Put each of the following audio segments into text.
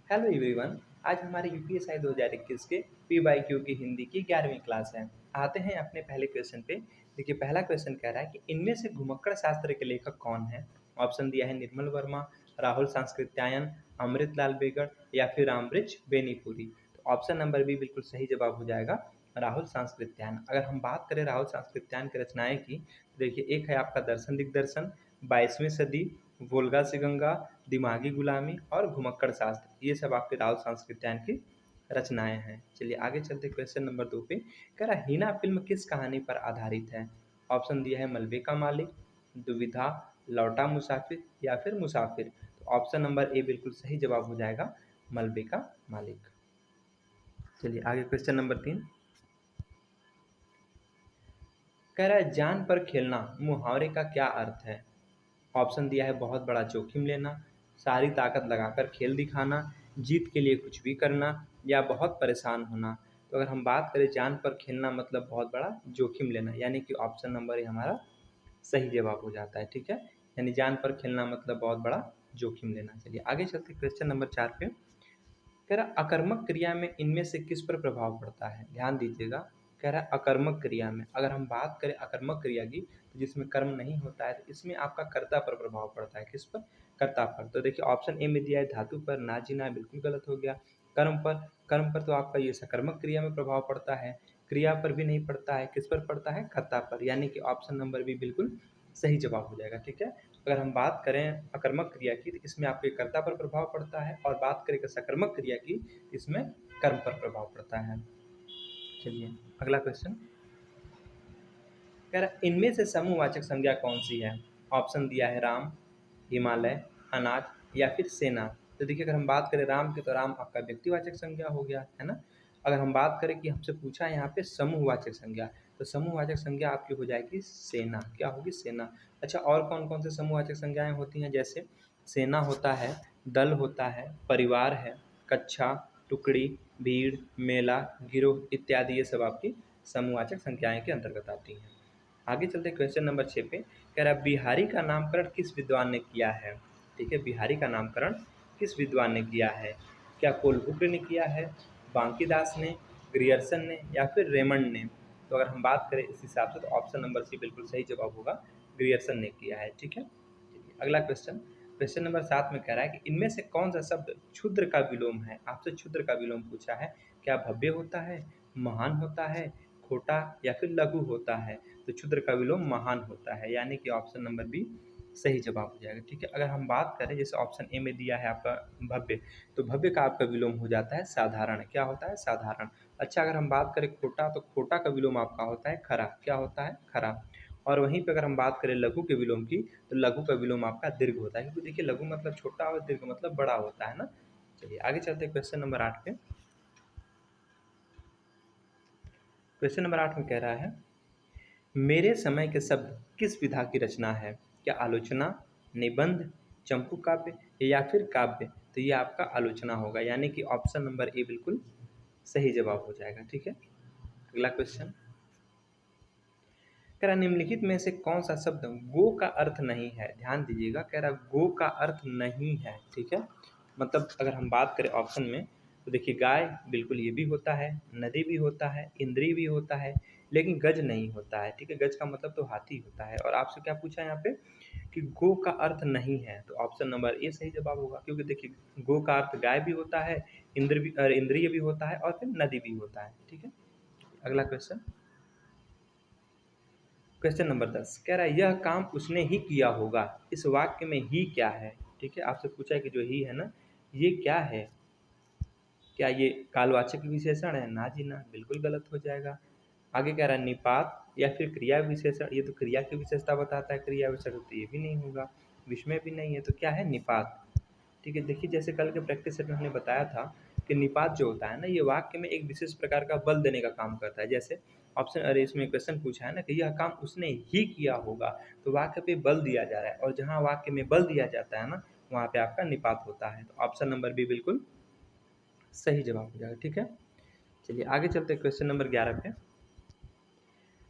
Hello everyone. आज हमारे UPSI 2021 के पीवाईक्यू की हिंदी की 11वीं क्लास है। आते हैं अपने पहले क्वेश्चन पे। देखिए, पहला क्वेश्चन कह रहा है कि इनमें से घुमक्कड़ शास्त्र के लेखक कौन है। ऑप्शन दिया है निर्मल वर्मा, राहुल सांस्कृत्यायन, अमृतलाल बेगड़ या फिर रामबृक्ष बेनीपुरी। तो ऑप्शन नंबर बी बिल्कुल सही जवाब हो जाएगा, राहुल सांस्कृत्यायन। अगर हम बात करें राहुल सांस्कृत्यायन की रचनाएं की, तो देखिए एक है आपका दर्शन दिग्दर्शन, 22वीं सदी, वोल्गा से गंगा, दिमागी गुलामी और घुमक्कड़ शास्त्र, ये सब आपके राहुल सांस्कृत्यायन की रचनाएं हैं। चलिए आगे चलते क्वेश्चन नंबर 2 पे। कह रहा हिना फिल्म किस कहानी पर आधारित है। ऑप्शन दिया है मलबे का मालिक, दुविधा, लौटा मुसाफिर या फिर मुसाफिर। तो ऑप्शन नंबर ए बिल्कुल सही जवाब हो जाएगा, मलबे का मालिक। चलिए आगे क्वेश्चन नंबर 3। कह रहा है जान पर खेलना मुहावरे का क्या अर्थ है। ऑप्शन दिया है बहुत बड़ा जोखिम लेना, सारी ताकत लगाकर खेल दिखाना, जीत के लिए कुछ भी करना या बहुत परेशान होना। तो अगर हम बात करें जान पर खेलना मतलब बहुत बड़ा जोखिम लेना, यानी कि ऑप्शन नंबर ए हमारा सही जवाब हो जाता है। ठीक है, यानी जान पर खेलना मतलब बहुत बड़ा जोखिम लेना। चलिए आगे चलते क्वेश्चन नंबर 4 पे। कह रहा अकर्मक क्रिया में इनमें से किस पर प्रभाव पड़ता है। ध्यान दीजिएगा, कह रहा है अकर्मक क्रिया में। अगर हम बात करें अकर्मक क्रिया की, तो जिसमें कर्म नहीं होता है, तो इसमें आपका कर्ता पर प्रभाव पड़ता है। किस पर? कर्ता पर। तो देखिए ऑप्शन ए में दिया है धातु पर, ना जीना बिल्कुल गलत हो गया। कर्म पर, कर्म पर तो आपका ये सकर्मक क्रिया में प्रभाव पड़ता है, क्रिया पर भी नहीं पड़ता है। किस पर पड़ता है? कर्ता पर, यानी कि ऑप्शन नंबर भी बिल्कुल सही जवाब हो जाएगा। ठीक है, अगर हम बात करें अकर्मक क्रिया की, तो इसमें आपके कर्ता पर प्रभाव पड़ता है, और बात करें सकर्मक क्रिया की, इसमें कर्म पर प्रभाव पड़ता है। चलिए अगला क्वेश्चन। कह रहा इनमें से समूहवाचक संज्ञा कौन सी है। ऑप्शन दिया है राम, हिमालय, अनाज या फिर सेना। तो देखिए अगर हम बात करें राम की, तो राम आपका व्यक्तिवाचक संज्ञा हो गया है ना। अगर हम बात करें कि हमसे पूछा है यहाँ पे समूहवाचक संज्ञा, तो समूहवाचक संज्ञा आपकी हो जाएगी सेना। क्या होगी? सेना। अच्छा, और कौन कौन से समूहवाचक संज्ञाएं होती हैं? जैसे सेना होता है, दल होता है, परिवार है, कक्षा, टुकड़ी, भीड़, मेला, गिरोह इत्यादि, ये सब आपकी समूहवाचक संज्ञाएं के अंतर्गत आती हैं। आगे चलते क्वेश्चन नंबर 6 पे। कह रहा है बिहारी का नामकरण किस विद्वान ने किया है। ठीक है, बिहारी का नामकरण किस विद्वान ने किया है। क्या कोलभुक्र ने किया है, बांकीदास ने, ग्रियर्सन ने या फिर रेमंड ने। तो अगर हम बात करें इस हिसाब से, तो ऑप्शन नंबर सी बिल्कुल सही जवाब होगा, ग्रियर्सन ने किया है। ठीक है, अगला क्वेश्चन, क्वेश्चन नंबर 7 में कह रहा है कि इनमें से कौन सा शब्द क्षुद्र का विलोम है। आपसे क्षुद्र का विलोम पूछा है। क्या भव्य होता है, महान होता है, खोटा या फिर लघु होता है। तो क्षुद्र का विलोम महान होता है, यानी कि ऑप्शन नंबर बी सही जवाब हो जाएगा। ठीक है, अगर हम बात करें जैसे ऑप्शन ए में दिया है आपका भव्य, तो भव्य का आपका विलोम हो जाता है साधारण। क्या होता है? साधारण। अच्छा, अगर हम बात करें खोटा, तो खोटा का विलोम आपका होता है खरा। क्या होता है? खरा। और वहीं पे अगर हम बात करें लघु के विलोम की, तो लघु का विलोम आपका दीर्घ होता है, क्योंकि देखिए लघु मतलब छोटा और दीर्घ मतलब बड़ा होता है ना। चलिए आगे चलते हैं क्वेश्चन नंबर 8 पे। क्वेश्चन नंबर 8 में कह रहा है मेरे समय के शब्द किस विधा की रचना है। क्या आलोचना, निबंध, चंपू काव्य या फिर काव्य। तो ये आपका आलोचना होगा, यानी कि ऑप्शन नंबर ए बिल्कुल सही जवाब हो जाएगा। ठीक है, अगला क्वेश्चन। कह रहा निम्नलिखित में से कौन सा शब्द गो का अर्थ नहीं है। ध्यान दीजिएगा, कह रहा गो का अर्थ नहीं है। ठीक है, मतलब अगर हम बात करें ऑप्शन में, तो देखिए गाय बिल्कुल ये भी होता है, नदी भी होता है, इंद्री भी होता है, लेकिन गज नहीं होता है। ठीक है, गज का मतलब तो हाथी होता है। और आपसे क्या पूछा है यहाँ पे कि गो का अर्थ नहीं है, तो ऑप्शन नंबर ए सही जवाब होगा, क्योंकि देखिए गो का अर्थ गाय भी होता है, इंद्र भी, इंद्रिय भी होता है और फिर नदी भी होता है। ठीक है, अगला क्वेश्चन, क्वेश्चन नंबर 10 कह रहा है यह काम उसने ही किया होगा। इस वाक्य में ही क्या है। ठीक है, आपसे पूछा है कि जो ही है ना, ये क्या है। क्या ये कालवाचक विशेषण है? ना जी ना, बिल्कुल गलत हो जाएगा। आगे कह रहा है निपात या फिर क्रिया विशेषण। ये तो क्रिया की विशेषता बताता है, क्रिया विशेषण तो ये भी नहीं होगा, विस्मय भी नहीं है। तो क्या है? निपात। ठीक है, देखिए जैसे कल के प्रैक्टिस सेट में हमने बताया था कि निपात जो होता है ना, ये वाक्य में एक विशेष प्रकार का बल देने का काम करता है। जैसे ऑप्शन, अरे इसमें क्वेश्चन पूछा है ना कि यह काम उसने ही किया होगा, तो वाक्य पे बल दिया जा रहा है, और जहाँ वाक्य में बल दिया जाता है ना, वहाँ पे आपका निपात होता है। तो ऑप्शन नंबर बी बिल्कुल सही जवाब हो जाएगा। ठीक है, चलिए आगे चलते क्वेश्चन नंबर 11 पे।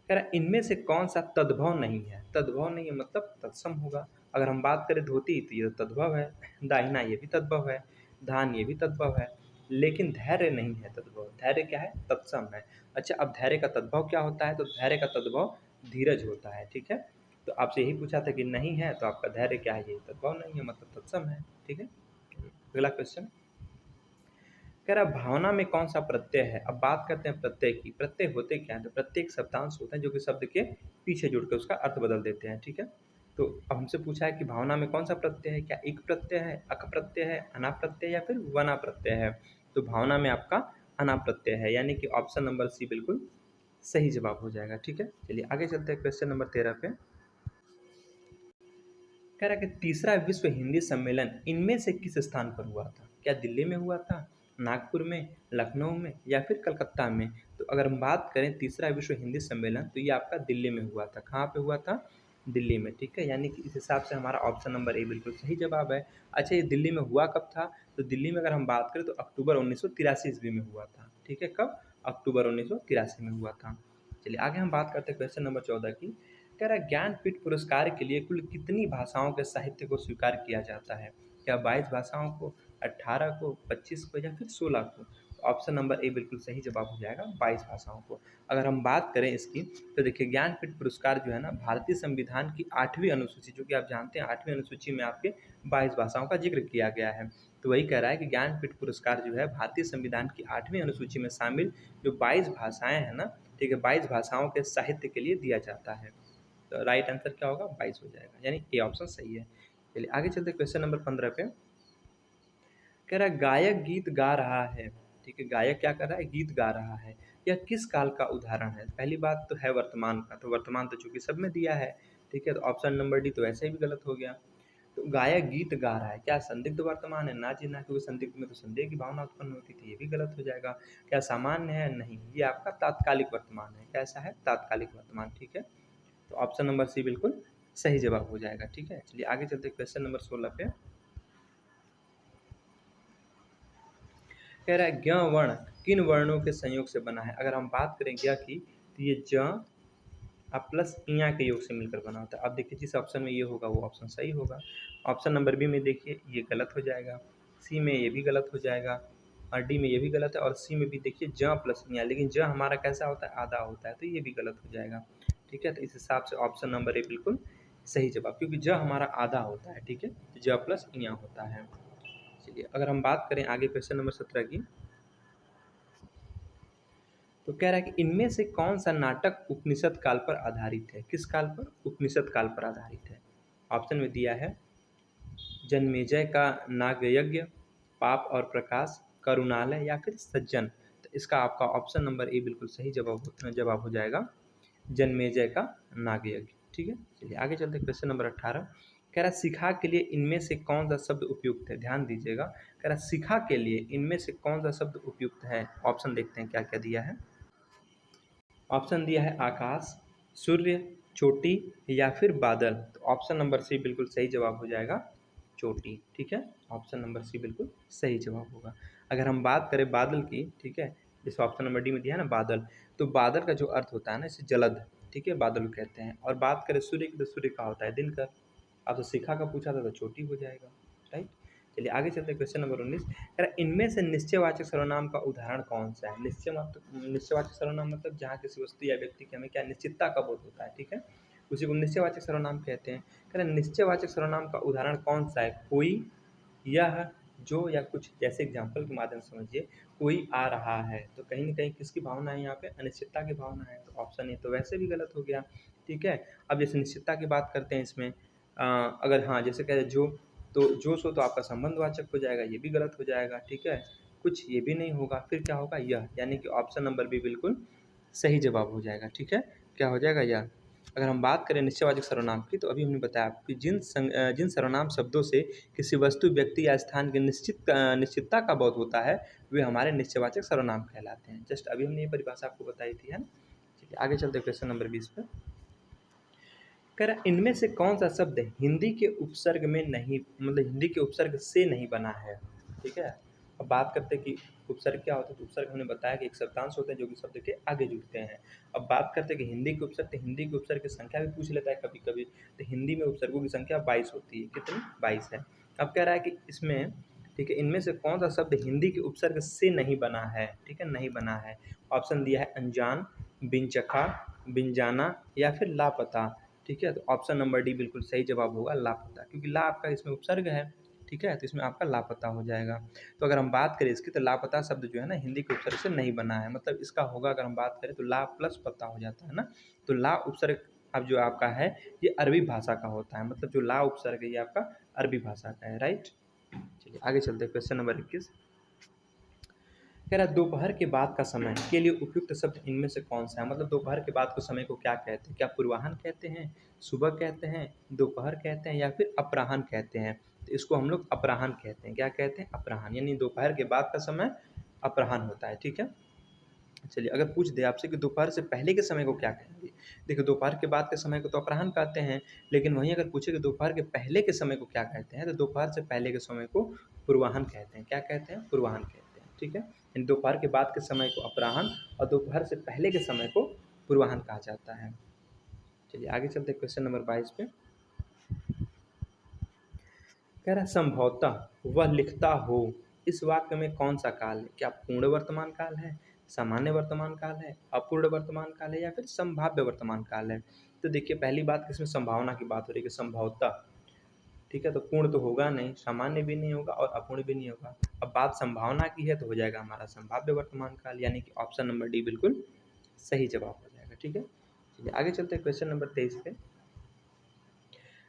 कह रहा इनमें से कौन सा तद्भव नहीं है। तद्भव नहीं है मतलब तत्सम होगा। अगर हम बात करें धोती, तो ये तद्भव है, दाहिना ये भी तद्भव है, धान ये भी तद्भव है, लेकिन धैर्य नहीं है तद्भव। धैर्य क्या है? तत्सम है। अच्छा, अब धैर्य का तद्भव क्या होता है? तो धैर्य का तद्भव धीरज होता है, ठीक है। तो आपसे यही पूछा था कि नहीं है, तो आपका धैर्य क्या है? ये तद्भव नहीं है, मतलब तत्सम है, ठीक है। अगला क्वेश्चन कह रहा भावना में कौन सा प्रत्यय है। अब बात करते हैं प्रत्यय की। प्रत्यय होते क्या है? तो प्रत्यय एक शब्दांश होता है जो कि शब्द के पीछे जुड़कर उसका अर्थ बदल देते हैं, ठीक है। तो अब हमसे पूछा है कि भावना में कौन सा प्रत्यय है, क्या एक प्रत्यय है, अक प्रत्यय है, अना प्रत्यय या फिर वना प्रत्यय है। तो भावना में आपका अना प्रत्यय है, यानी कि ऑप्शन नंबर सी बिल्कुल सही जवाब हो जाएगा, ठीक है। चलिए आगे चलते हैं क्वेश्चन नंबर 13 पे। कह रहा है कि तीसरा विश्व हिंदी सम्मेलन इनमें से किस स्थान पर हुआ था? क्या दिल्ली में हुआ था, नागपुर में, लखनऊ में या फिर कलकत्ता में? तो अगर हम बात करें तीसरा विश्व हिंदी सम्मेलन, तो ये आपका दिल्ली में हुआ था। कहाँ पे हुआ था? दिल्ली में, ठीक है। यानी कि इस हिसाब से हमारा ऑप्शन नंबर ए बिल्कुल सही जवाब है। अच्छा, ये दिल्ली में हुआ कब था? तो दिल्ली में अगर हम बात करें तो अक्टूबर 1983 ईस्वी में हुआ था, ठीक है। कब? अक्टूबर 1983 में हुआ था। चलिए आगे हम बात करते हैं क्वेश्चन नंबर 14 की। कह रहा है ज्ञानपीठ पुरस्कार के लिए कुल कितनी भाषाओं के साहित्य को स्वीकार किया जाता है? क्या 22 भाषाओं को, 18 को, 25 को या फिर 16 को? ऑप्शन नंबर ए बिल्कुल सही जवाब हो जाएगा, 22 भाषाओं को। अगर हम बात करें इसकी, तो देखिए ज्ञानपीठ पुरस्कार जो है ना, भारतीय संविधान की 8वीं अनुसूची, जो कि आप जानते हैं 8वीं अनुसूची में आपके 22 भाषाओं का जिक्र किया गया है। तो वही कह रहा है कि ज्ञानपीठ पुरस्कार जो है भारतीय संविधान की 8वीं अनुसूची में शामिल जो 22 भाषाएं हैं ना, ठीक है, 22 भाषाओं के साहित्य के लिए दिया जाता है। तो राइट आंसर क्या होगा? 22 हो जाएगा, यानी ए ऑप्शन सही है। चलिए आगे चलते क्वेश्चन नंबर 15 पे। कह रहा है गायक गीत गा रहा है, ठीक है। गायक क्या कर रहा है? गीत गा रहा है। यह किस काल का उदाहरण है? पहली बात तो है वर्तमान का, तो वर्तमान तो चूंकि सब में दिया है, ठीक है। तो ऑप्शन नंबर डी तो ऐसे भी गलत हो गया। तो गायक गीत गा रहा है, क्या संदिग्ध वर्तमान है? ना जी ना, क्योंकि संदिग्ध में तो संदेह की भावना उत्पन्न होती थी, ये भी गलत हो जाएगा। क्या सामान्य है? नहीं, ये आपका तात्कालिक वर्तमान है। कैसा है? तात्कालिक वर्तमान, ठीक है। तो ऑप्शन नंबर सी बिल्कुल सही जवाब हो जाएगा, ठीक है। चलिए आगे चलते क्वेश्चन नंबर 16 पे। कह रहा है ज्ञ वर्ण किन वर्णों के संयोग से बना है? अगर हम बात करें ज्ञ की, तो ये ज अब प्लस इया के योग से मिलकर बना होता है। अब देखिए जिस ऑप्शन में ये होगा वो ऑप्शन सही होगा। ऑप्शन नंबर बी में देखिए ये गलत हो जाएगा, सी में ये भी गलत हो जाएगा, और डी में ये भी गलत है, और सी में भी देखिए ज प्लस इया, लेकिन ज हमारा कैसा होता है? आधा होता है, तो ये भी गलत हो जाएगा, ठीक है। तो इस हिसाब से ऑप्शन नंबर ए बिल्कुल सही जवाब, क्योंकि ज हमारा आधा होता है, ठीक है। ज प्लस इया होता है। चलिए अगर हम बात करें आगे क्वेश्चन नंबर 17 की, तो कह रहा है कि इनमें से कौन सा नाटक उपनिषद काल पर आधारित है? किस काल पर? उपनिषद काल पर आधारित है। ऑप्शन में दिया है जन्मेजय का नागयज्ञ, पाप और प्रकाश, करुणालय या फिर सज्जन। तो इसका आपका ऑप्शन नंबर ए बिल्कुल सही जवाब हो जाएगा, जन्मेजय का नागयज्ञ, ठीक है। चलिए आगे चलते क्वेश्चन नंबर 18। कह रहा शिखा के लिए इनमें से कौन सा शब्द उपयुक्त है? ध्यान दीजिएगा। कह रहा शिखा के लिए इनमें से कौन सा शब्द उपयुक्त है? ऑप्शन देखते हैं क्या क्या दिया है। ऑप्शन दिया है आकाश, सूर्य, चोटी या फिर बादल। तो ऑप्शन नंबर सी बिल्कुल सही जवाब हो जाएगा, चोटी, ठीक है। ऑप्शन नंबर सी बिल्कुल सही जवाब होगा। अगर हम बात करें बादल की, ठीक है, जैसे ऑप्शन नंबर डी में दिया है ना बादल, तो बादल का जो अर्थ होता है ना, इसे जलद, ठीक है, बादल कहते हैं। और बात करें सूर्य की, तो सूर्य का होता है दिनकर। आपसे शिखा का पूछा था तो चोटी हो जाएगा, राइट। चलिए आगे चलते हैं क्वेश्चन नंबर 19। इनमें से निश्चयवाचक सर्वनाम का उदाहरण कौन सा है? निश्चयवाचक सर्वनाम मतलब जहाँ किसी वस्तु या व्यक्ति की हमें क्या निश्चितता का बोध होता है, ठीक है, उसी को निश्चयवाचक सर्वनाम कहते हैं। कह रहे निश्चयवाचक सर्वनाम का उदाहरण कौन सा है? कोई, यह, जो या कुछ। जैसे एग्जाम्पल के माध्यम से समझिए, कोई आ रहा है, तो कहीं ना कहीं किसकी भावना है यहाँ पे? अनिश्चितता की भावना है, तो ऑप्शन ए तो वैसे भी गलत हो गया, ठीक है। अब जैसे निश्चितता की बात करते हैं इसमें, अगर हाँ जैसे कह जो, तो जो सो तो आपका संबंधवाचक हो जाएगा, ये भी गलत हो जाएगा, ठीक है। कुछ ये भी नहीं होगा, फिर क्या होगा? यह, यानी कि ऑप्शन नंबर बी बिल्कुल सही जवाब हो जाएगा, ठीक है। क्या हो जाएगा? यह। अगर हम बात करें निश्चयवाचक सर्वनाम की, तो अभी हमने बताया आपको कि जिन सर्वनाम शब्दों से किसी वस्तु, व्यक्ति या स्थान की निश्चितता का बोध होता है, वे हमारे निश्चयवाचक सर्वनाम कहलाते हैं। जस्ट अभी हमने ये परिभाषा आपको बताई थी, है ना। चलिए आगे चलते क्वेश्चन नंबर 20 पे। कह रहा इनमें से कौन सा शब्द हिंदी के उपसर्ग में नहीं, मतलब हिंदी के उपसर्ग से नहीं बना है, ठीक है। अब बात करते हैं कि उपसर्ग क्या होता है, तो उपसर्ग हमने बताया कि एक शब्दांश होता है जो कि शब्द के आगे जुड़ते हैं। अब बात करते हैं कि हिंदी के उपसर्ग, तो हिंदी के उपसर्ग की संख्या भी पूछ लेता है कभी कभी। तो हिंदी में उपसर्गों की संख्या 22 होती है। कितनी? 22 है। अब कह रहा है कि इसमें ठीक है, इनमें से कौन सा शब्द हिंदी के उपसर्ग से नहीं बना है? ठीक है, नहीं बना है। ऑप्शन दिया है अनजान, बिनचखा, बिनजाना या फिर लापता। ठीक है, तो ऑप्शन नंबर डी बिल्कुल सही जवाब होगा लापता, क्योंकि ला आपका इसमें उपसर्ग है। ठीक है, तो इसमें आपका लापता हो जाएगा। तो अगर हम बात करें इसकी, तो लापता शब्द जो है ना हिंदी के उपसर्ग से नहीं बना है, मतलब इसका होगा अगर हम बात करें तो ला प्लस पता हो जाता है ना। तो ला उपसर्ग अब जो आपका है ये अरबी भाषा का होता है, मतलब जो ला उपसर्ग है ये आपका अरबी भाषा का है, राइट। चलिए आगे चलते हैं, क्वेश्चन नंबर 21 कह रहा है दोपहर के बाद का समय के लिए उपयुक्त शब्द इनमें से कौन सा है? मतलब दोपहर के बाद के समय को क्या कहते हैं? क्या पूर्वाह्न कहते हैं, सुबह कहते हैं, दोपहर कहते हैं या फिर अपराह्न कहते हैं? तो इसको हम लोग अपराह्न कहते हैं। क्या कहते हैं? अपराह्न, यानी दोपहर के बाद का समय अपराह्न होता है। ठीक है, चलिए अगर पूछ दे आपसे कि दोपहर से पहले के समय को क्या कहेंगे? देखिए दोपहर के बाद के समय को तो अपराह्न कहते हैं, लेकिन वहीं अगर पूछे कि दोपहर के पहले के समय को क्या कहते हैं, तो दोपहर से पहले के समय को पूर्वाह्न कहते हैं। क्या कहते हैं? पूर्वाह्न कहते हैं। ठीक है, यानी दोपहर के बाद के समय को अपराह्न और दोपहर से पहले के समय को पूर्वाह्न कहा जाता है। चलिए आगे चलते हैं क्वेश्चन नंबर 22 पे। कह रहा है संभवतः वह लिखता हो, इस वाक्य में कौन सा काल है? क्या पूर्ण वर्तमान काल है, सामान्य वर्तमान काल है, अपूर्ण वर्तमान काल है या फिर संभाव्य वर्तमान काल है? तो देखिए पहली बात इसमें संभावना की बात हो रही है कि संभवतः, ठीक है, तो पूर्ण तो होगा नहीं, सामान्य भी नहीं होगा और अपूर्ण भी नहीं होगा। अब बात संभावना की है तो हो जाएगा हमारा संभाव्य वर्तमान काल, यानी कि ऑप्शन नंबर डी बिल्कुल सही जवाब हो जाएगा। ठीक है, चलिए आगे चलते हैं क्वेश्चन नंबर 23 पे।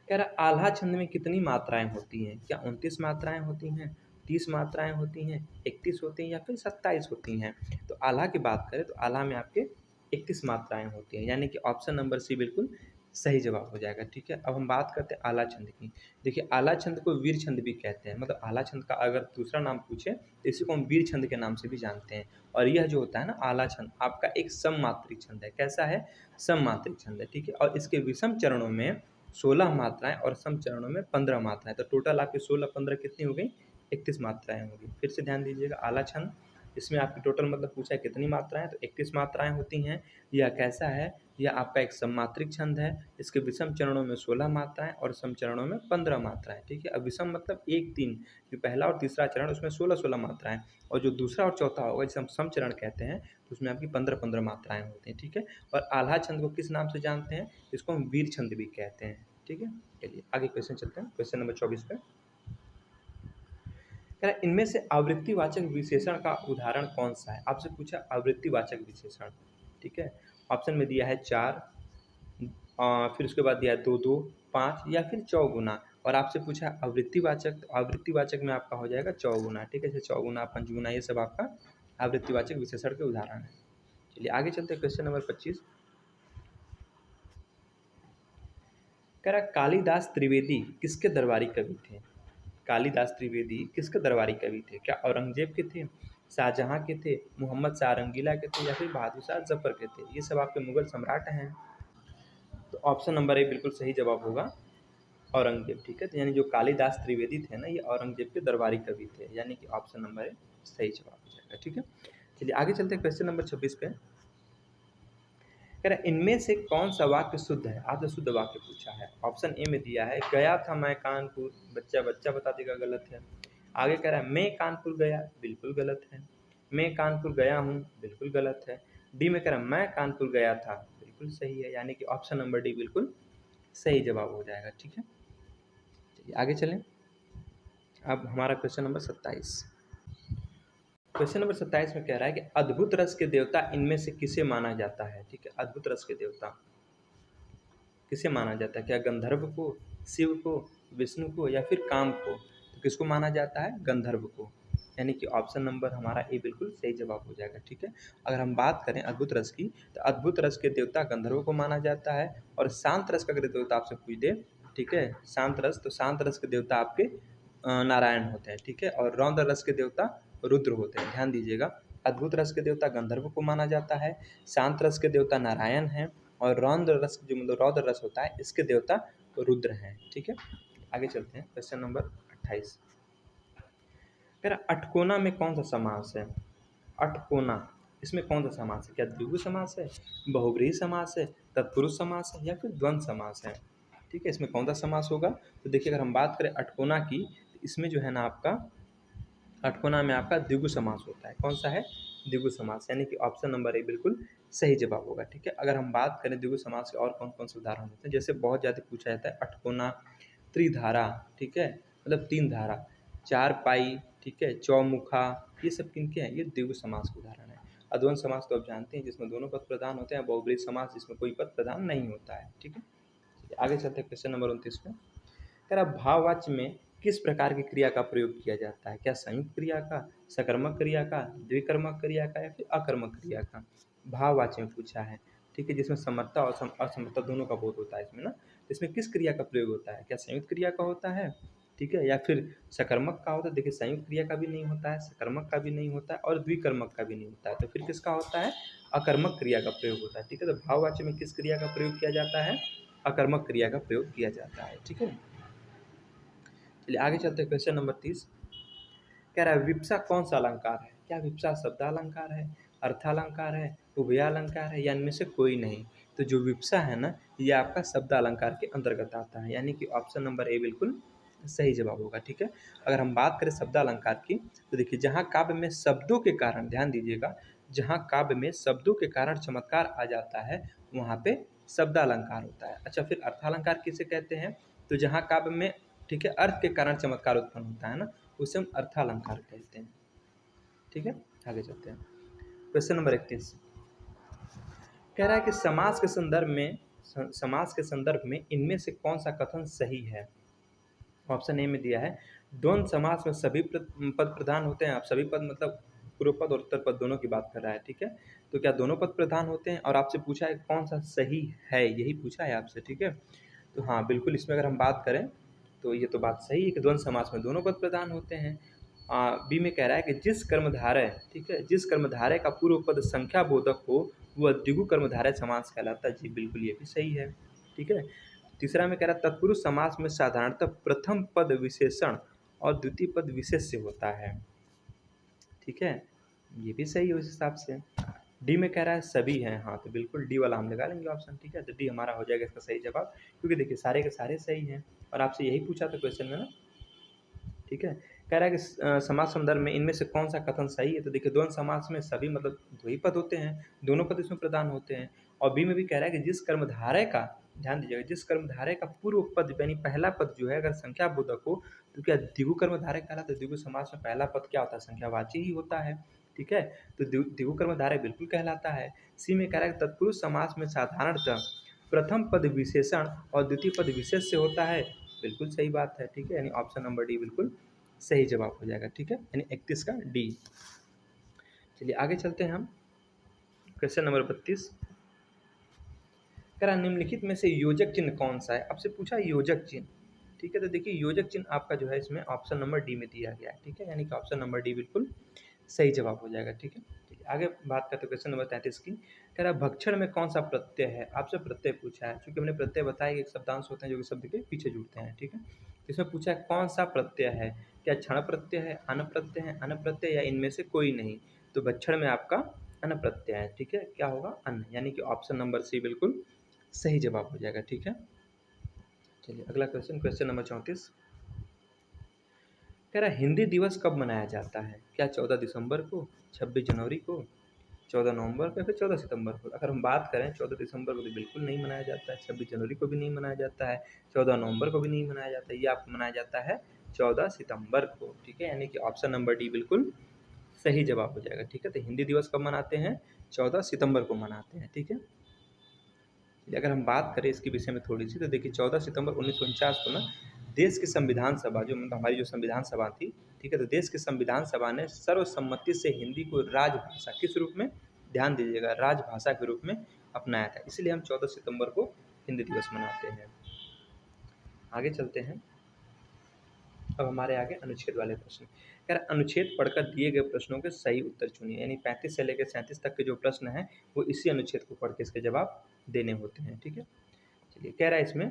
कह रहा आल्हा छंद में कितनी मात्राएं होती हैं? क्या 29 मात्राएं होती हैं, 30 मात्राएं होती हैं, 31 होती हैं या फिर 27 होती हैं? तो आल्हा की बात करें तो आल्हा में आपके 31 मात्राएं होती हैं, यानी कि ऑप्शन नंबर सी बिल्कुल सही जवाब हो जाएगा। ठीक है, अब हम बात करते हैं आला छंद की। देखिए आला छंद को वीर छंद भी कहते हैं, मतलब आला छंद का अगर दूसरा नाम पूछे तो इसी को हम वीर छंद के नाम से भी जानते हैं। और यह जो होता है ना आला छंद आपका एक सममात्रिक छंद है। कैसा है? सममात्रिक छंद है। ठीक है, और इसके विषम चरणों में 16 मात्राएं और सम चरणों में 15 मात्राएं, तो टोटल आपकी 16 15 कितनी हो गई? 31 मात्राएं होगी। फिर से ध्यान दीजिएगा, आला छंद इसमें आपकी टोटल मतलब पूछा है कितनी मात्राएं, तो 31 मात्राएं होती हैं। यह कैसा है? यह आपका एक सममात्रिक छंद है। इसके विषम चरणों में 16 मात्राएं और सम चरणों में 15 मात्राएं। ठीक है, अब विषम मतलब 1 3, जो पहला और तीसरा चरण उसमें 16 मात्राएं, और जो दूसरा और चौथा होगा जिसे हम सम चरण कहते हैं तो उसमें आपकी 15 मात्राएं होती हैं। ठीक है, और आल्हा छंद को किस नाम से जानते हैं? इसको हम वीर छंद भी कहते हैं। ठीक है, चलिए आगे क्वेश्चन चलते हैं, क्वेश्चन नंबर 24 पे। कह रहा है इनमें से आवृत्तिवाचक विशेषण का उदाहरण कौन सा है? आपसे पूछा आवृत्तिवाचक विशेषण। ठीक है, ऑप्शन में दिया है 4, फिर उसके बाद दिया है 2 2 5 या फिर चौगुना, और आपसे पूछा आवृत्तिवाचक, तो आवृत्तिवाचक में आपका हो जाएगा चौगुना। ठीक है, जैसे चौगुना, पंचगुना, ये सब आपका आवृत्तिवाचक विशेषण के उदाहरण है। चलिए आगे चलते हैं, क्वेश्चन नंबर 25। कह रहा कालिदास त्रिवेदी किसके दरबारी कवि थे? कालिदास त्रिवेदी किसके दरबारी कवि थे? क्या औरंगजेब के थे, शाहजहाँ के थे, मोहम्मद शाह रंगीला के थे या फिर बहादुर शाह जफर के थे? ये सब आपके मुगल सम्राट हैं। तो ऑप्शन नंबर ए बिल्कुल सही जवाब होगा औरंगजेब। ठीक है, तो यानी जो कालिदास त्रिवेदी थे ना ये औरंगजेब के दरबारी कवि थे, यानी कि ऑप्शन नंबर ए सही जवाब हो जाएगा। ठीक है, चलिए आगे चलते हैं क्वेश्चन नंबर 26 पे। कह रहा इनमें से कौन सा वाक्य शुद्ध है? आपसे शुद्ध वाक्य पूछा है। ऑप्शन ए में दिया है गया था मैं कानपुर, बच्चा बच्चा बता देगा गलत है। आगे कह रहा है मैं कानपुर गया, बिल्कुल गलत है। मैं कानपुर गया हूँ, बिल्कुल गलत है। डी में कह रहा है मैं कानपुर गया था, बिल्कुल सही है, यानी कि ऑप्शन नंबर डी बिल्कुल सही जवाब हो जाएगा। ठीक है, चलिए आगे चलें। अब हमारा क्वेश्चन नंबर 27। क्वेश्चन नंबर 27 में कह रहा है कि अद्भुत रस के देवता इनमें से किसे माना जाता है? ठीक है, अद्भुत रस के देवता किसे माना जाता है? क्या गंधर्व को, शिव को, विष्णु को या फिर काम को? तो किसको माना जाता है? गंधर्व को, यानी कि ऑप्शन नंबर हमारा ए बिल्कुल सही जवाब हो जाएगा। ठीक है, अगर हम बात करें अद्भुत रस की, तो अद्भुत रस के देवता गंधर्व को माना जाता है। और शांत रस का अगर देवता आपसे पूछ दे, ठीक है, शांत रस, तो शांत रस के देवता आपके नारायण होते हैं। ठीक है, और रौद्र रस के देवता रुद्र होते हैं। ध्यान दीजिएगा, अद्भुत रस के देवता गंधर्व को माना जाता है, शांत रस के देवता नारायण हैं, और रौद्र रस जो मतलब रौद्र रस होता है इसके देवता रुद्र हैं। ठीक है, आगे चलते हैं, क्वेश्चन नंबर 28। फिर अठकोना में कौन सा समास है? अठकोना, इसमें कौन सा समास है? क्या द्विगु समास है, बहुव्रीहि समास है, तत्पुरुष समास है या फिर द्वंद्व समास है? ठीक है, इसमें कौन सा समास होगा? तो देखिए अगर हम बात करें अठकोना की, तो इसमें जो है ना आपका अठकोना में आपका द्विगु समास होता है। कौन सा है? द्विगु समास, यानी कि ऑप्शन नंबर ए बिल्कुल सही जवाब होगा। ठीक है, अगर हम बात करें द्विगु समास के और कौन कौन से उदाहरण होते हैं, जैसे बहुत ज़्यादा पूछा जाता है अठकोना, त्रिधारा, ठीक है, मतलब तीन धारा, चार पाई, ठीक है, चौमुखा, ये सब किनके हैं? ये द्विगु समास के उदाहरण है। अद्वंद समास तो आप जानते हैं जिसमें दोनों पद प्रधान होते हैं, बहुब्रीहि समास जिसमें कोई पद प्रधान नहीं होता है। ठीक है, चलिए आगे चलते हैं क्वेश्चन नंबर 29 पे। कह रहा भाववाच्य में किस प्रकार की क्रिया का प्रयोग किया जाता है? क्या संयुक्त क्रिया का, सकर्मक क्रिया का, द्विकर्मक क्रिया का, या फिर अकर्मक क्रिया का? भाववाच्य में पूछा है, ठीक है, जिसमें समर्था और असमर्था दोनों का बोध होता है इसमें ना। तो इसमें किस क्रिया का प्रयोग होता है? क्या संयुक्त क्रिया का होता है, ठीक है, या फिर सकर्मक का होता है? देखिए संयुक्त क्रिया का भी नहीं होता है, सकर्मक का भी नहीं होता है, और द्विकर्मक का भी नहीं होता है। तो फिर किसका होता है? अकर्मक क्रिया का प्रयोग होता है। ठीक है, तो भाववाच्य में किस क्रिया का प्रयोग किया जाता है? अकर्मक क्रिया का प्रयोग किया जाता है। ठीक है, चलिए आगे चलते हैं क्वेश्चन नंबर 30। कह रहा है विप्सा कौन सा अलंकार है? क्या विप्सा शब्दालंकार है, अर्थालंकार है, उभयालंकार है, या इनमें से कोई नहीं? तो जो विप्सा है ना, ये आपका शब्दालंकार के अंतर्गत आता है, यानी कि ऑप्शन नंबर ए बिल्कुल सही जवाब होगा। ठीक है, अगर हम बात करें शब्दालंकार की, तो देखिए जहाँ काव्य में शब्दों के कारण, ध्यान दीजिएगा, जहाँ काव्य में शब्दों के कारण चमत्कार आ जाता है वहाँ पे शब्दालंकार होता है। अच्छा, फिर अर्थालंकार किसे कहते हैं? तो जहाँ काव्य में, ठीक है, अर्थ के कारण चमत्कार उत्पन्न होता है ना, उसे हम अर्थालंकार कहते हैं। ठीक है, आगे चलते हैं क्वेश्चन नंबर 31। कह रहा है कि समास के संदर्भ में इनमें से कौन सा कथन सही है? ऑप्शन ए में दिया है द्वंद्व समास में सभी पद प्रधान होते हैं। आप सभी पद मतलब पूर्व पद और उत्तर पद दोनों की बात कर रहा है। ठीक है, तो क्या दोनों पद प्रधान होते हैं? और आपसे पूछा है कौन सा सही है, यही पूछा है आपसे। ठीक है, तो हाँ बिल्कुल, इसमें अगर हम बात करें तो ये तो बात सही है कि द्वंद्व समास में दोनों पद प्रधान होते हैं। बी में कह रहा है कि जिस कर्मधारय, ठीक है, जिस कर्मधारय का पूर्व पद संख्या बोधक हो वह द्विगु कर्मधारय समास कहलाता है। जी बिल्कुल, ये भी सही है। ठीक है, तीसरा में कह रहा है तत्पुरुष समास में साधारणतः प्रथम पद विशेषण और द्वितीय पद विशेष्य होता है। ठीक है, ये भी सही है उस हिसाब से। डी में कह रहा है सभी हैं, हाँ तो बिल्कुल डी वाला हम लगा लेंगे ऑप्शन। ठीक है, तो डी हमारा हो जाएगा इसका सही जवाब, क्योंकि देखिए सारे के सारे सही हैं और आपसे यही पूछा था क्वेश्चन में ना। ठीक है, कह रहा है कि समास संदर्भ में इनमें से कौन सा कथन सही है? तो देखिए द्वंद्व समास में सभी मतलब दो ही पद होते हैं, दोनों पद इसमें प्रदान होते हैं। और बी में भी कह रहा है कि जिस कर्मधारय का, ध्यान दीजिएगा, जिस कर्मधारय का पूर्व पद यानी पहला पद जो है अगर संख्या बोधक हो तो क्या द्विगु कर्मधारय कहलाता है? द्विगु समास में पहला पद क्या होता है? संख्यावाची ही होता है। ठीक है, तो द्विगु कर्मधारय बिल्कुल कहलाता है। सी में कह रहा है कि तत्पुरुष समास में साधारणतः प्रथम पद विशेषण और द्वितीय पद विशेष से होता है। बिल्कुल सही बात है। ठीक है, यानी ऑप्शन नंबर डी बिल्कुल सही जवाब हो जाएगा। ठीक है, यानी 31 का डी। चलिए आगे चलते हैं हम क्वेश्चन नंबर 32। कह रहा निम्नलिखित में से योजक चिन्ह कौन सा है? आपसे पूछा योजक चिन्ह। ठीक है, तो देखिए योजक चिन्ह आपका जो है इसमें ऑप्शन नंबर डी में दिया गया है। ठीक है, यानी कि ऑप्शन नंबर डी बिल्कुल सही जवाब हो जाएगा। ठीक है, चलिए आगे बात करते हैं क्वेश्चन नंबर 33 की। कह रहा भक्षण में कौन सा प्रत्यय है? आपसे प्रत्यय पूछा है, क्योंकि हमने प्रत्यय बताया कि एक शब्दांश होते हैं जो कि शब्द के पीछे जुड़ते हैं। ठीक है, इसमें पूछा है कौन सा प्रत्यय है? क्या क्षण प्रत्यय है, अन प्रत्यय है, अन प्रत्यय, या इनमें से कोई नहीं? तो भक्षण में आपका अन प्रत्यय है। ठीक है, क्या होगा? अन, यानी कि ऑप्शन नंबर सी बिल्कुल सही जवाब हो जाएगा। ठीक है, चलिए अगला क्वेश्चन, क्वेश्चन नंबर 34। कह रहा हिंदी दिवस कब मनाया जाता है? क्या 14 दिसंबर को, 26 जनवरी को, 14 नवंबर को, या फिर 14 सितंबर को? अगर हम बात करें 14 दिसंबर को तो बिल्कुल नहीं मनाया जाता है, 26 जनवरी को भी नहीं मनाया जाता है, 14 नवंबर को भी नहीं मनाया जाता है, ये आपको मनाया जाता है 14 सितंबर को। ठीक है, यानी कि ऑप्शन नंबर डी बिल्कुल सही जवाब हो जाएगा। ठीक है, तो हिंदी दिवस कब मनाते हैं? 14 सितंबर को मनाते हैं। ठीक है, अगर हम बात करें इसके विषय में थोड़ी सी, तो देखिए 14 सितंबर 1949 को ना देश की संविधान सभा, जो मतलब हमारी जो संविधान सभा थी, ठीक है, तो देश की संविधान सभा ने सर्वसम्मति से हिंदी को राजभाषा किस रूप में, ध्यान दीजिएगा, राजभाषा के रूप में अपनाया था। इसलिए हम 14 सितंबर को हिंदी दिवस मनाते हैं। आगे चलते हैं, अब हमारे आगे अनुच्छेद वाले प्रश्न। कह रहा अनुच्छेद पढ़कर दिए गए प्रश्नों के सही उत्तर चुनिए, यानी 35 से लेकर 37 तक के जो प्रश्न हैं वो इसी अनुच्छेद को पढ़ के इसके जवाब देने होते हैं। ठीक है, चलिए कह रहा है इसमें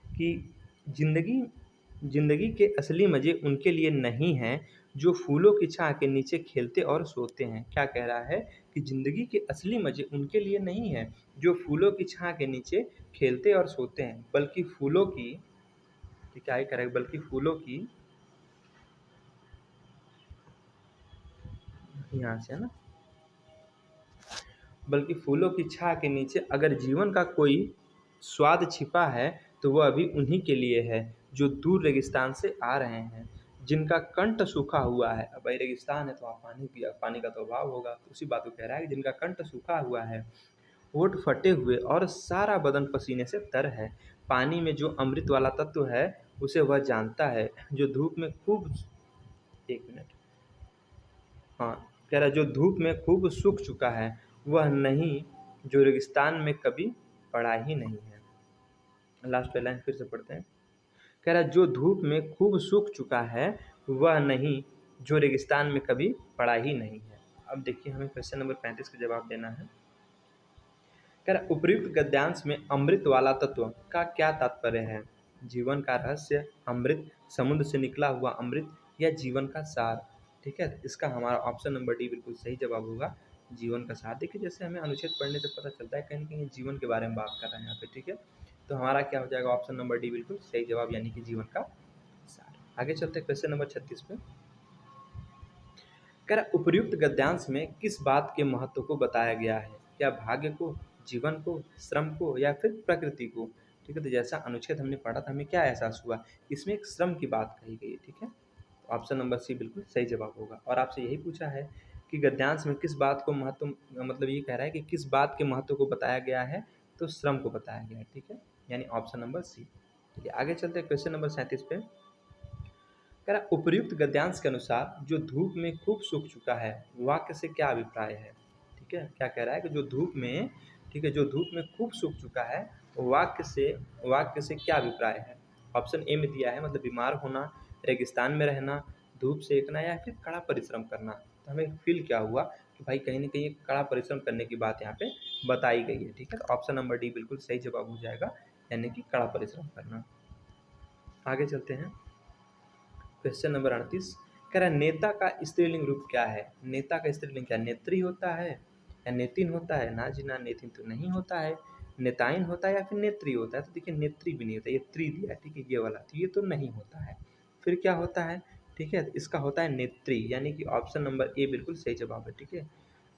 कि जिंदगी जिंदगी के असली मज़े उनके लिए नहीं हैं जो फूलों की छाँव के नीचे खेलते और सोते हैं। क्या कह रहा है कि ज़िंदगी के असली मज़े उनके लिए नहीं हैं जो फूलों की छाँव के नीचे खेलते और सोते हैं, बल्कि फूलों की, क्या ही करें, बल्कि फूलों की यहाँ से, है ना, बल्कि फूलों की छाह के नीचे अगर जीवन का कोई स्वाद छिपा है तो वह अभी उन्हीं के लिए है जो दूर रेगिस्तान से आ रहे हैं, जिनका कंठ सूखा हुआ है। अब भाई रेगिस्तान है तो आप पानी पिया, पानी का तो अभाव होगा, तो उसी बात को कह रहा है कि जिनका कंठ सूखा हुआ है, होंठ फटे हुए और सारा बदन पसीने से तर है। पानी में जो अमृत वाला तत्व है उसे वह जानता है, जो धूप में खूब, एक मिनट, हाँ, कह रहा है जो धूप में खूब सूख चुका है वह नहीं, जो रेगिस्तान में कभी पड़ा ही नहीं है। लास्ट वाली लाइन फिर से पढ़ते हैं। कह रहा है जो धूप में खूब सूख चुका है वह नहीं, जो रेगिस्तान में कभी पड़ा ही नहीं है। अब देखिए हमें क्वेश्चन नंबर 35 का जवाब देना है। कह रहा उपयुक्त गद्यांश में अमृत वाला तत्व का क्या तात्पर्य है? जीवन का रहस्य, अमृत, समुद्र से निकला हुआ अमृत, या जीवन का सार। ठीक है, इसका हमारा ऑप्शन नंबर डी बिल्कुल सही जवाब होगा, जीवन का सार। देखिए जैसे हमें अनुच्छेद पढ़ने से पता चलता है कहीं ना कहीं जीवन के बारे में बात कर रहे हैं यहाँ पे। ठीक है, तो हमारा क्या हो जाएगा, ऑप्शन नंबर डी बिल्कुल सही जवाब, यानी कि जीवन का सार। आगे चलते हैं क्वेश्चन नंबर 36 पे। कह रहा उपर्युक्त गद्यांश में किस बात के महत्व को बताया गया है? क्या भाग्य को, जीवन को, श्रम को, या फिर प्रकृति को? ठीक है, तो जैसा अनुच्छेद हमने पढ़ा था हमें क्या एहसास हुआ, इसमें एक श्रम की बात कही गई है। ठीक है, तो ऑप्शन नंबर सी बिल्कुल सही जवाब होगा। और आपसे यही पूछा है कि गद्यांश में किस बात को महत्व, मतलब ये कह रहा है कि किस बात के महत्व को बताया गया है, तो श्रम को बताया गया है। ठीक है, यानी ऑप्शन नंबर सी। चलिए आगे चलते हैं क्वेश्चन नंबर 37 पे। कह रहा उपर्युक्त गद्यांश के अनुसार जो धूप में खूब सूख चुका है वाक्य से क्या अभिप्राय है? ठीक है, क्या कह रहा है कि जो धूप में, ठीक है, जो धूप में खूब सूख चुका है वाक्य से क्या अभिप्राय है? ऑप्शन ए में दिया है मतलब बीमार होना, रेगिस्तान में रहना, धूप सेकना, या फिर कड़ा परिश्रम करना। तो हमें फील क्या हुआ कि भाई कहीं ना कहीं कड़ा परिश्रम करने की बात यहाँ पे बताई गई है। ठीक है, तो ऑप्शन नंबर डी बिल्कुल सही जवाब हो जाएगा, यानी कि कड़ा परिश्रम करना। आगे चलते हैं क्वेश्चन नंबर 38। कह रहा है नेता का स्त्रीलिंग रूप क्या है? नेता का स्त्रीलिंग क्या, नेत्री होता है या नेतिन होता है? ना जी ना, नेतिन तो नहीं होता है, नेताइन होता है या फिर नेत्री होता है? तो देखिए नेत्री भी नहीं होता, ये त्री दिया है, ठीक है, ये वाला, तो ये तो नहीं होता है। फिर क्या होता है? ठीक है, इसका होता है नेत्री, यानी कि ऑप्शन नंबर ए बिल्कुल सही जवाब है। ठीक है,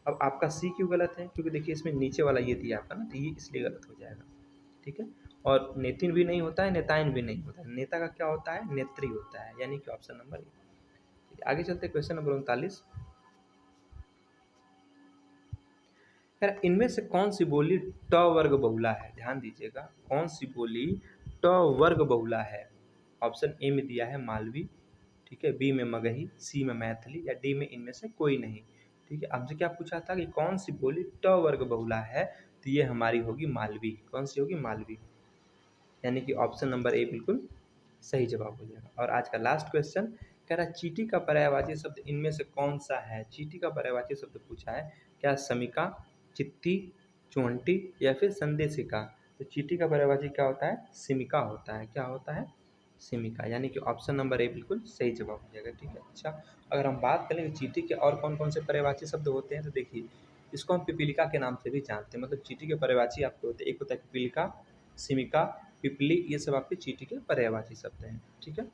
अब आपका सी क्यों गलत है? क्योंकि देखिए इसमें नीचे वाला ये दिया आपका ना, तो ये इसलिए गलत हो जाएगा। ठीक है, और नेतिन भी नहीं होता है, नेताइन भी नहीं होता है, नेता का क्या होता है, नेत्री होता है, यानी कि ऑप्शन नंबर ए। आगे चलते हैं क्वेश्चन नंबर 39। यार इनमें से कौन सी बोली ट वर्ग बहुला है? ध्यान दीजिएगा, कौन सी बोली ट वर्ग बहुला है? ऑप्शन ए में दिया है मालवी, ठीक है, बी में मगही, सी में मैथिली, या डी में इनमें से कोई नहीं। ठीक है, आपसे क्या पूछा था कि कौन सी बोली ट वर्ग बहुला है, तो ये हमारी होगी मालवी। कौन सी होगी? मालवी, यानी कि ऑप्शन नंबर ए बिल्कुल सही जवाब हो जाएगा। और आज का लास्ट क्वेश्चन कह रहा है चींटी का पर्यायवाची शब्द इनमें से कौन सा है? चींटी का पर्यायवाची शब्द पूछा है, क्या समिका, चित्ती, चूंटी, या फिर संदेशिका? तो चींटी का पर्यायवाची क्या होता है? सिमिका होता है। क्या होता है? सिमिका, यानी कि ऑप्शन नंबर ए बिल्कुल सही जवाब हो जाएगा। ठीक है, अच्छा, अगर हम बात करें कि चींटी के और कौन कौन से पर्यायवाची शब्द होते हैं, तो देखिए इसको हम पिपीलिका के नाम से भी जानते हैं। मतलब चींटी के पर्यायवाची आपके होते हैं, एक होता है पिपीलिका, सिमिका, पिपली, ये सब आपके चींटी के पर्यायवाची शब्द हैं। ठीक है,